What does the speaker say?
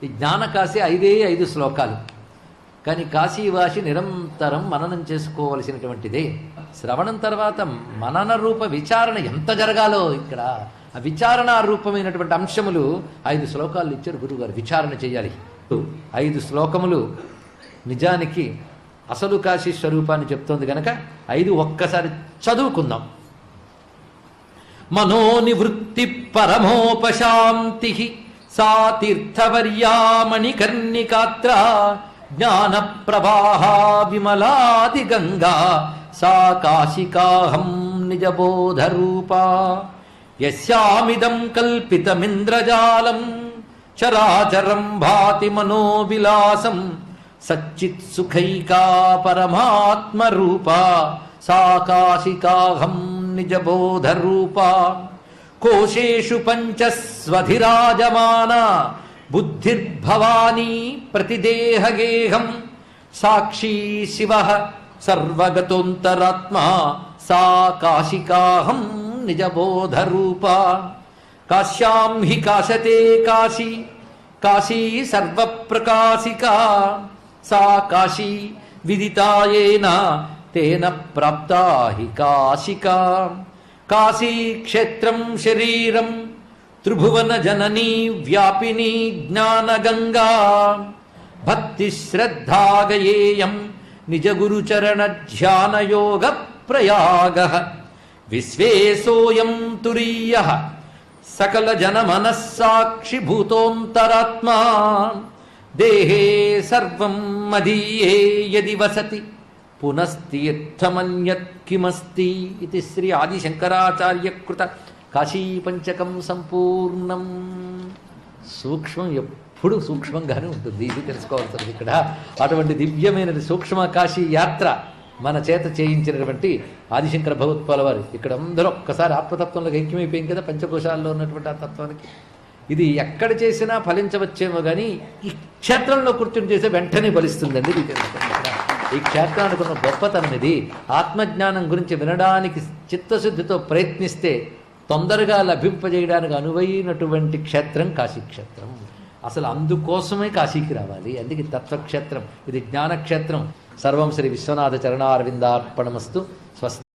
ఈ జ్ఞానకాశి 5 శ్లోకాలు. కానీ కాశీవాసి నిరంతరం మననం చేసుకోవలసినటువంటిదే. శ్రవణం తర్వాత మనన రూప విచారణ ఎంత జరగాలో ఇక్కడ ఆ విచారణ రూపమైనటువంటి అంశములు 5 శ్లోకాలు ఇచ్చారు గురువుగారు. విచారణ చేయాలి. 5 శ్లోకములు నిజానికి అసలు కాశీ స్వరూపాన్ని చెప్తోంది గనక 5 ఒక్కసారి చదువుకుందాం. మనోనివృత్తి పరమోపశాంతి సా తీర్థవర్యామణికర్ణికాత్ర జ్ఞాన ప్రవాహ విమలాది గంగా సా కాశికాహం నిజబోధ రూపా యస్యామిదం కల్పితమింద్రజాలం చరాచరం భాతి మనోవిలాసం సచ్చిత్ సుఖైకా పరమాత్మ రూపా సా కాశికాహం నిజబోధ రూపా కోశేషు పంచస్వధిరాజమాన బుద్ధిర్భవానీ ప్రతిదేహగేహం సాక్షీ శివ సర్వగతోంతరాత్మా సా కాశికాహం నిజబోధ రూపా కాశ్యాం హి కాశతే కాశీ కాశీ సర్వప్రకాశికా సా కాశీ విదితాయేన తేన ప్రాప్తా హి కాశికా కాశీ క్షేత్రం శరీరం త్రిభువన జననీ వ్యాపినీ జ్ఞానగంగా భక్తి శ్రద్ధాగయేయం నిజ గురుచరణ ధ్యానయోగ ప్రయాగ విశ్వేశోయం తురీయ సకల జన మనస్సాక్షి భూతోంతరాత్మా దేహే సర్వం మదీయే యది వసతి పునస్తీర్థమన్యత్ కిమస్తి. ఇది శ్రీ ఆదిశంకరాచార్య కృత కాశీపంచకం సంపూర్ణం. సూక్ష్మం ఎప్పుడు సూక్ష్మంగానే ఉంటుంది. ఇది తెలుసుకోవాల్సింది ఇక్కడ. అటువంటి దివ్యమైన సూక్ష్మ కాశీ యాత్ర మన చేత చేయించినటువంటి ఆదిశంకర భగవత్పాల వారు. ఇక్కడ అందరూ ఒక్కసారి ఆత్మతత్వంలోకి ఐక్యమైపోయింది కదా, పంచకోశాల్లో ఉన్నటువంటి ఆ తత్వానికి. ఇది ఎక్కడ చేసినా ఫలించవచ్చేమో కానీ ఈ క్షేత్రంలో కూర్చొని చేసే వెంటనే ఫలిస్తుందండి. ఇది తెలుసుకోండి. ఈ క్షేత్రానికి ఉన్న గొప్పతనం ఇది. ఆత్మజ్ఞానం గురించి వినడానికి చిత్తశుద్ధితో ప్రయత్నిస్తే తొందరగా లభింపజేయడానికి అనువైనటువంటి క్షేత్రం కాశీక్షేత్రం. అసలు అందుకోసమే కాశీకి రావాలి. అందుకే తత్వక్షేత్రం, ఇది జ్ఞానక్షేత్రం. సర్వం శ్రీ విశ్వనాథ చరణారవిందార్పణమస్తు. స్వస్తి.